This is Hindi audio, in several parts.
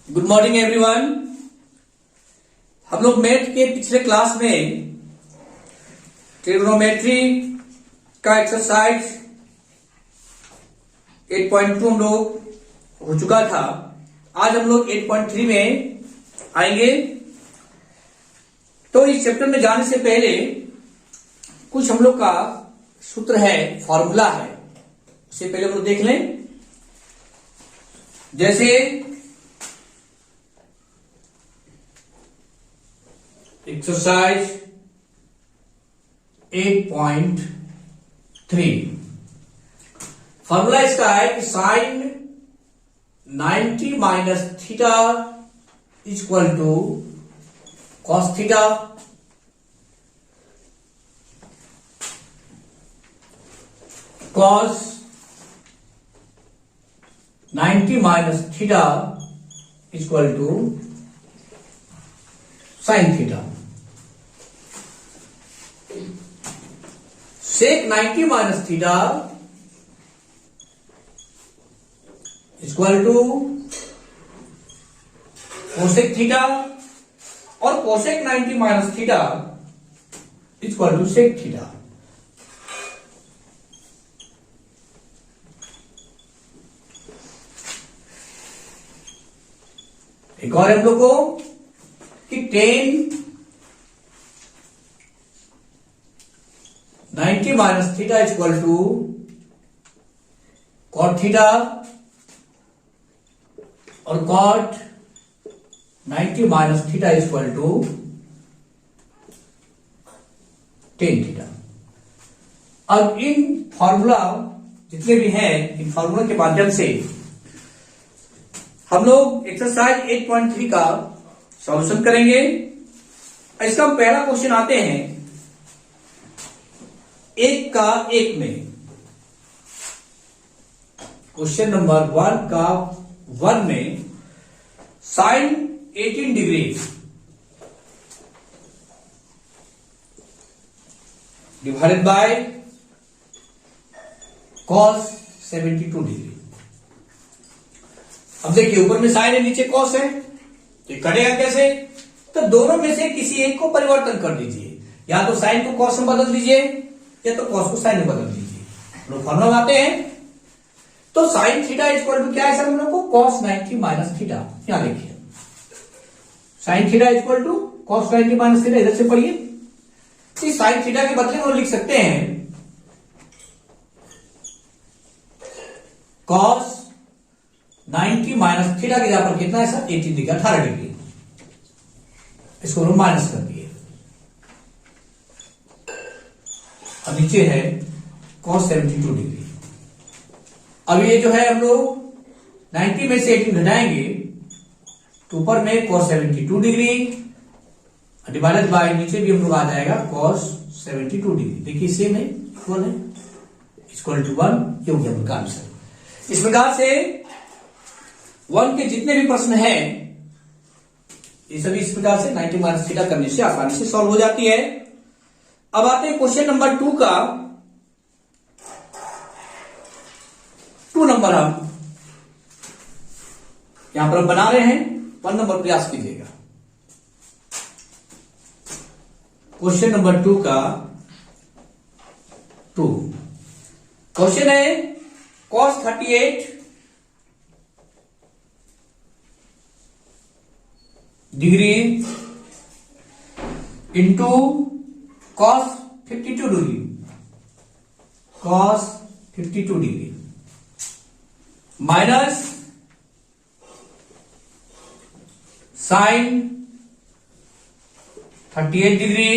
Good morning everyone. हम लोग मैथ के पिछले क्लास में ट्रिग्नोमेट्री का एक्सरसाइज 8.2 हम लोग हो चुका था। आज हम लोग 8.3 में आएंगे। तो इस चैप्टर में जाने से पहले कुछ हम लोग का सूत्र है, फॉर्मूला है, उससे पहले हम लोग देख लें। जैसे एक्सरसाइज 8.3 फॉर्मूला इसका है कि sine 90 minus theta equal to cos theta. Cos 90 minus theta equal to sine theta. Sec 90 minus theta equal to cosec theta और cosec 90 minus theta equal to sec theta. एक और हम लोग को कि tan 90 minus theta equal to cot theta और cot 90 minus theta equal to tan theta. अब इन फॉर्मूला जितने भी हैं, इन फॉर्मूला के माध्यम से हम लोग एक्सरसाइज 8.3 का सॉल्यूशन करेंगे। इसका पहला क्वेश्चन आते हैं एक का एक में। क्वेश्चन नंबर 1 का 1 में sine 18 degree divided by cos 72 degree. अब देखिए, ऊपर में साइन है, नीचे कॉस है, तो कटेगा कैसे? तो दोनों में से किसी एक को परिवर्तन कर दीजिए। या तो साइन को कॉस में बदल दीजिए या तो कॉस को साइन में बदल दीजिए। लोग फॉर्मूला लाते हैं। तो साइन थीटा इक्वल टू क्या है सर हम लोग को? Cos 90 minus theta. यहां देखिए, sine theta equal to cos 90 minus theta. इधर से पढ़िए, इस साइन थीटा के बदले में लिख सकते हैं कॉस 90 माइनस थीटा की जगह पर कितना है सर? 18 degree, 18 degree. इसको हम माइनस कर दिए और नीचे है cos 72 डिग्री। अब ये जो है हम लोग 90 में से 18 घटाएंगे तो ऊपर में cos 72 डिग्री डिवाइडेड बाय नीचे भी हम लोग आ जाएगा cos 72 डिग्री। देखिए सेम है, इक्वल है, इक्वल टू 1। ये हो गया हम लोग का आंसर। इस प्रकार से 1 के जितने भी प्रश्न हैं ये सभी इस प्रकार से 90 माइनस थीटा करने से आसानी से सॉल्व हो जाती है। अब आते हैं क्वेश्चन नंबर 2 का। 2 नंबर हम यहां पर बना रहे हैं। 1 नंबर प्रयास कीजिएगा। क्वेश्चन नंबर 2 का 2 क्वेश्चन है cos 38 degree into cos 52 degree, cos 52 degree minus sine 38 degree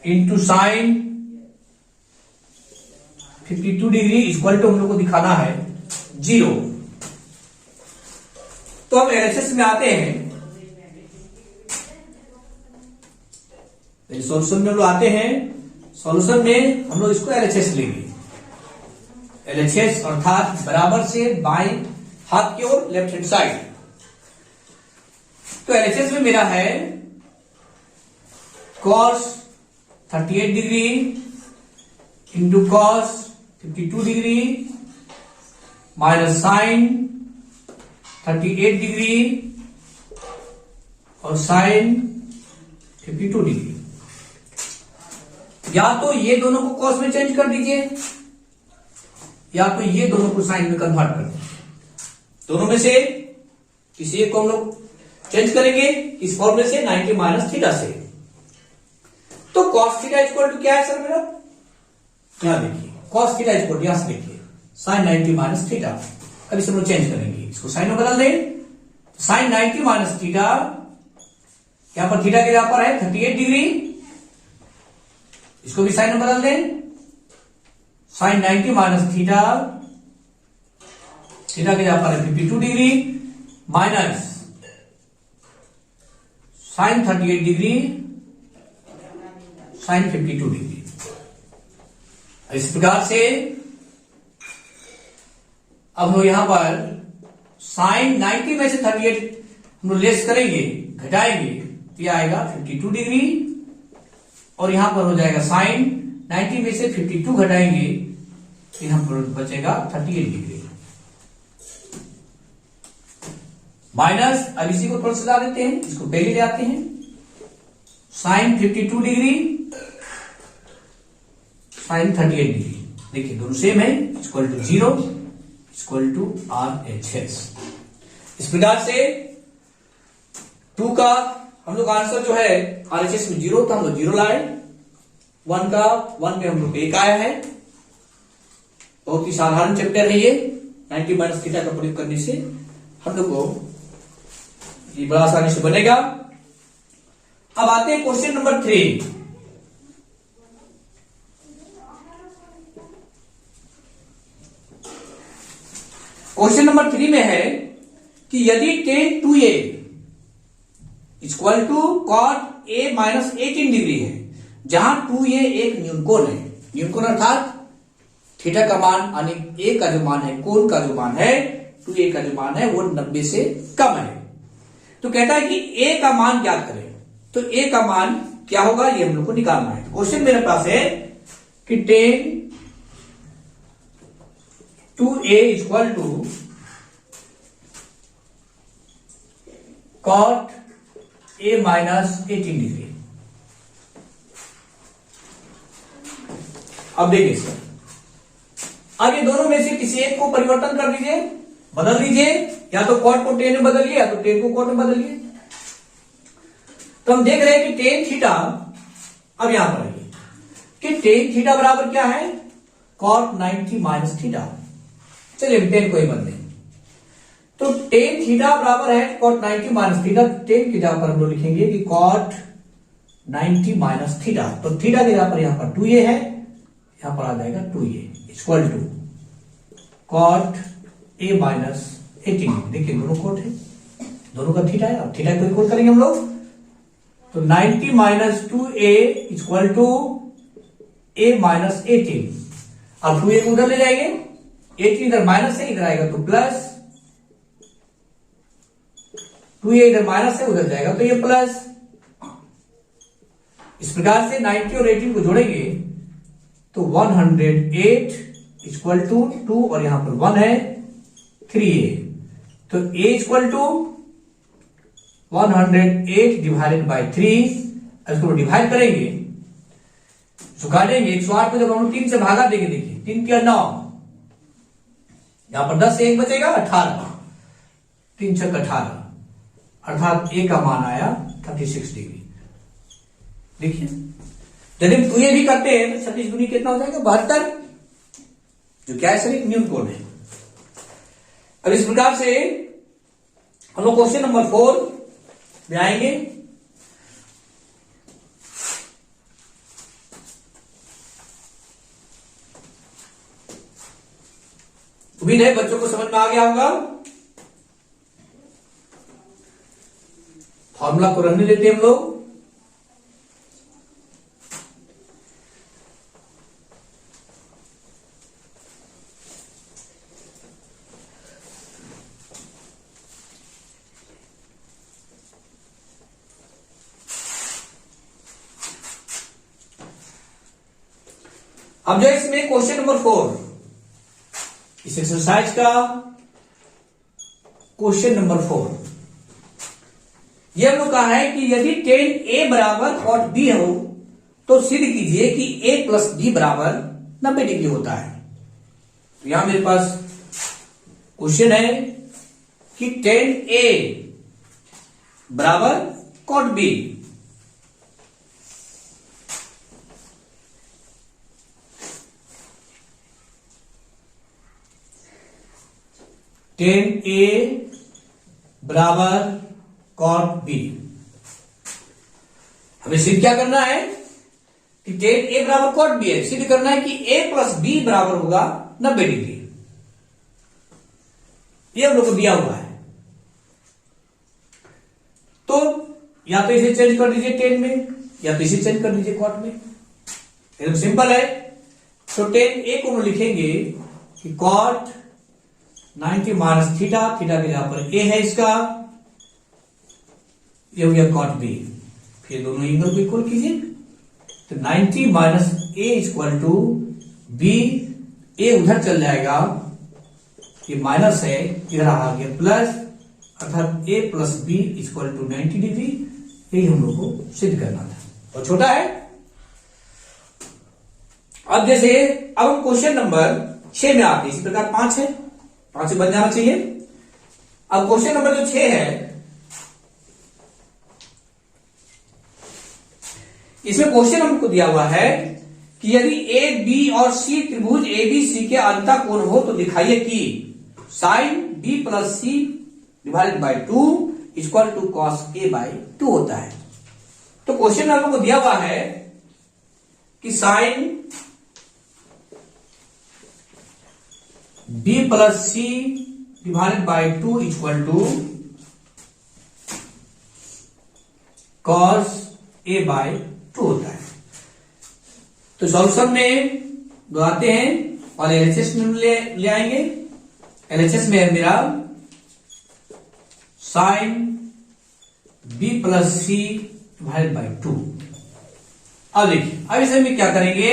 into sine 52 degree equal to हम लोग को दिखाना है 0। तो हम एलएचएस में आते हैं। सॉल्यूशन में हम लोग आते हैं। सॉल्यूशन में हम लोग इसको एलएचएस लेंगे। एलएचएस अर्थात बराबर से बाएं हाथ की ओर, लेफ्ट हैंड साइड। तो एलएचएस में मेरा है cos 38 degree into cos 52 degree minus sine 38 degree और साइन 52 डिग्री। या तो ये दोनों को कॉस में चेंज कर दीजिए या तो ये दोनों को साइन में कन्वर्ट कर दीजिए। दोनों में से किसी एक को हम लोग चेंज करेंगे इस फॉर्मूले से 90 माइनस थीटा से। तो कॉस थीटा इक्वल टू क्या है सर मेरा? यहां देखिए कॉस थीटा इक्वल टू, यहां से देखिए साइन 90 माइनस थीटा। अब इसे हम लोग चेंज करेंगे, इसको साइन में बदल दें। साइन 90 माइनस थीटा, यहां पर थीटा के जगह पर है 38 डिग्री, इसको भी साइन में बदल दें। साइन 90 माइनस थीटा, थीटा के जगह पर है 52 degree minus sine 38 degree sine 52 degree. इस प्रकार से अब हम लोग यहां पर साइन 90 में से 38 हम लोग लेस करेंगे, घटाएंगे, तो यह आएगा 52 डिग्री और यहां पर हो जाएगा साइन 90 में से 52 घटाएंगे तो यहां पर बचेगा 38 डिग्री माइनस। अब इसी को थोड़ा सा देते हैं, इसको पहले ले आते हैं। साइन 52 डिग्री साइन 38 डिग्री, देखिए दोनों सेम है, equal to 0 equal to RHS। इस प्रकार से 2 का हम लोग आंसर जो है RHS में 0 था, हम लोग 0 लाए। 1 का 1 में हम लोग 1 आया है। बहुत ही साधारण चैप्टर है ये। 90 माइनस थीटा का प्रयोग करने से हम लोग को ये बड़ा आसानी से बनेगा। अब आते हैं क्वेश्चन नंबर 3। क्वेश्चन नंबर 3 में है कि यदि tan 2a equal to cot a minus 18 degree है, जहां 2a एक न्यूनकोण है। न्यूनकोण अर्थात थीटा का मान यानी a का जो मान है, कोण का जो मान है 2a का जो मान है वो 90 से कम है। तो कहता है कि a का मान ज्ञात करें। तो a का मान क्या होगा ये हम लोग को निकालना है। क्वेश्चन मेरे पास है कि tan 2a equal to cot a minus 18 degree. अब देखिए सर, अब ये दोनों में से किसी एक को परिवर्तन कर दीजिए, बदल दीजिए, या तो कॉट को टेन में बदलिए या तो टेन को कॉट में बदलिए। तो हम देख रहे हैं कि टेन थीटा, अब यहां पर आइए कि टेन थीटा बराबर क्या है? Cot 90 minus theta. चलिए टेन को ही बदलें। तो टेन थीटा बराबर है कॉट 90 माइनस थीटा। टेन की जगह पर हम लोग लिखेंगे कि कॉट 90 माइनस थीटा। तो थीटा की जगह पर यहां पर 2a है, यहां पर आ जाएगा 2a equal to cot a minus 18। देखिए दोनों कोट है, दोनों का थीटा है। अब थीटा को इक्वल करेंगे हम लोग, तो 90 minus 2a equal to a minus 18। अब 2a को उधर ले जाएंगे, 18 इधर माइनस है, इधर आएगा तो प्लस, 2a इधर माइनस है, उधर जाएगा तो ये प्लस। इस प्रकार से 90 और 18 को जोड़ेंगे तो 108 इक्वल टू 2 और यहां पर 1 है 3a। तो a equal to 108 divided by 3। इसको डिवाइड करेंगे, काटेंगे 108 को जब हम 3 से भागा देंगे, देखिए 3 क्या 9, यहां पर 10 से 1 बचेगा 18, 3 छक 18, अर्थात a का मान आया 36 डिग्री। देखिए यदि 2a भी करते हैं तो 36 दूनी कितना हो जाएगा 72, जो क्या है सर एक न्यूनकोण है। अब इस प्रकार से हम लोग क्वेश्चन नंबर 4 में आएंगे। उम्मीद है बच्चों को समझ में आ गया होगा। फॉर्मूला को रखने देते हैं हम लोग। अब जो इसमें क्वेश्चन नंबर 4, इस एक्सरसाइज का क्वेश्चन नंबर 4, यह हम लोग कहा है कि यदि tan A बराबर cot B हो तो सिद्ध कीजिए कि A प्लस B बराबर 90 डिग्री होता है। तो यहां मेरे पास क्वेश्चन है कि tan A बराबर cot B, tan A बराबर cot B। हमें सिद्ध क्या करना है कि tan A बराबर cot B है, सिद्ध करना है कि A प्लस B बराबर होगा 90 डिग्री। ये हम लोग को दिया हुआ है, तो या तो इसे चेंज कर दीजिए tan में, या तो इसे चेंज कर दीजिए cot में, एकदम सिंपल है। तो tan A को हम लिखेंगे कि cot 90 माइनस थीटा, थीटा के जहां पर A है इसका, ये हो गया cot B। फिर दोनों एंगल को इक्वल कीजिए, तो 90 minus A equal to B, A उधर चल जाएगा, ये माइनस है, इधर आ गया प्लस, अर्थात A plus B equal to 90 degree. यही हम लोग को सिद्ध करना था, और छोटा है। अब जैसे अब हम क्वेश्चन नंबर 6 में आते हैं, इसी प्रकार 5 है, 5 से बन जाना चाहिए। अब क्वेश्चन नंबर जो 6 है, इसमें क्वेश्चन हमको दिया हुआ है कि यदि ए बी और सी त्रिभुज ए बी सी के अंतः कोण हो तो दिखाइए कि sine B plus C divided by 2 equal to cos A by 2 होता है। तो क्वेश्चन में हमको दिया हुआ है कि sine B plus C divided by 2 equal to cos A by 2 होता है। तो सॉल्यूशन में दो आते हैं, और एलएचएस में ले आएंगे। एलएचएस में है मेरा sine B plus C divided by 2। अब देखिए, अब इसे में क्या करेंगे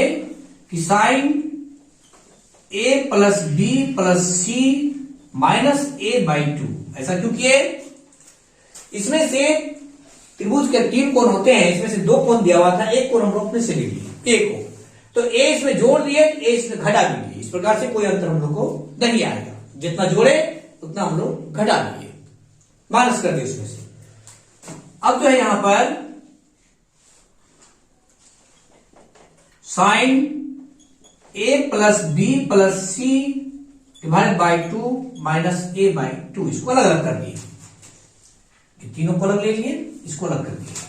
कि sine A plus B plus C minus A by 2, ऐसा क्यों किए? इसमें से त्रिभुज के 3 कोण होते हैं, इसमें से 2 कोण दिया हुआ था, एक कोण हम लोग अपने से ले लिए, एक को तो ए इसमें जोड़ दिए, ए इसमें घटा भी दिए। इस प्रकार से कोई अंतर हम लोग को नहीं आएगा, जितना जोड़े उतना हम लोग घटा दिए, माइनस कर दिए उसमें से। अब जो है यहां पर sine A plus B plus C divided by 2 minus A by 2, इसको अलग अलग कर दिए, तीनों को अलग ले लिए, इसको अलग कर दिए।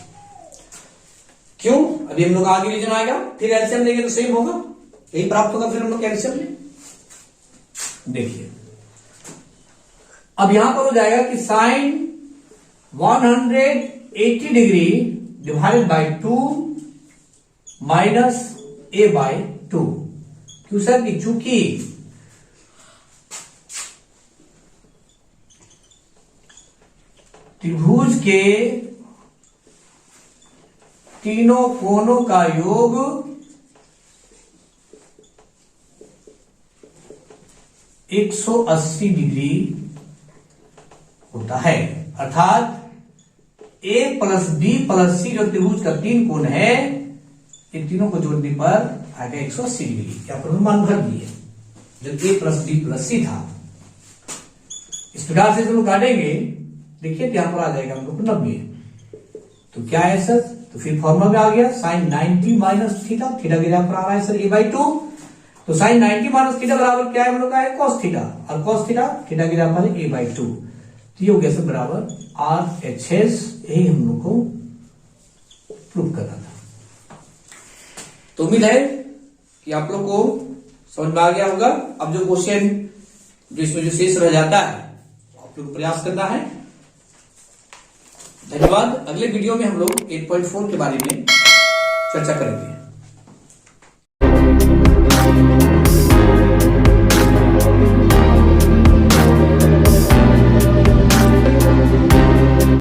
क्यों? अभी हम लोग आगे रीजन आएगा, फिर एलसीएम लेंगे तो सेम होगा, यही प्राप्त होगा फिर हम लोग एलसीएम में। देखिए अब यहां पर हो जाएगा कि sine 180 degree divided by 2 minus A by 2। क्यों सर? कि चूंकि त्रिभुज के तीनों कोणों का योग 180 डिग्री होता है, अर्थात ए प्लस बी प्लस सी जो त्रिभुज का 3 कोण है, इन तीनों को जोड़ने पर आएगा 180 डिग्री। क्या पर मान भर दिए जब ए प्लस बी प्लस सी था। इस प्रकार से हम काटेंगे, देखिए यहां पर आ जाएगा हम लोग 90। तो क्या है सर? तो फिर फॉर्मूला में आ गया साइन 90 माइनस थीटा, थीटा के जहां पर आ रहा है सर ए बाई 2, तो साइन 90 माइनस थीटा बराबर क्या है हम लोग का है कॉस थीटा, और कॉस थीटा थीटा के जहां पर है ए बाई 2। तो ये हो गया सर बराबर RHS। यही हम लोग को प्रूव करना था। तो उम्मीद है कि आप लोग को समझ में आ गया होगा। अब जो क्वेश्चन जो इसमें जो शेष रह जाता है आप लोग प्रयास करना है। धन्यवाद। अगले वीडियो में हम लोग 8.4 के बारे में चर्चा करेंगे।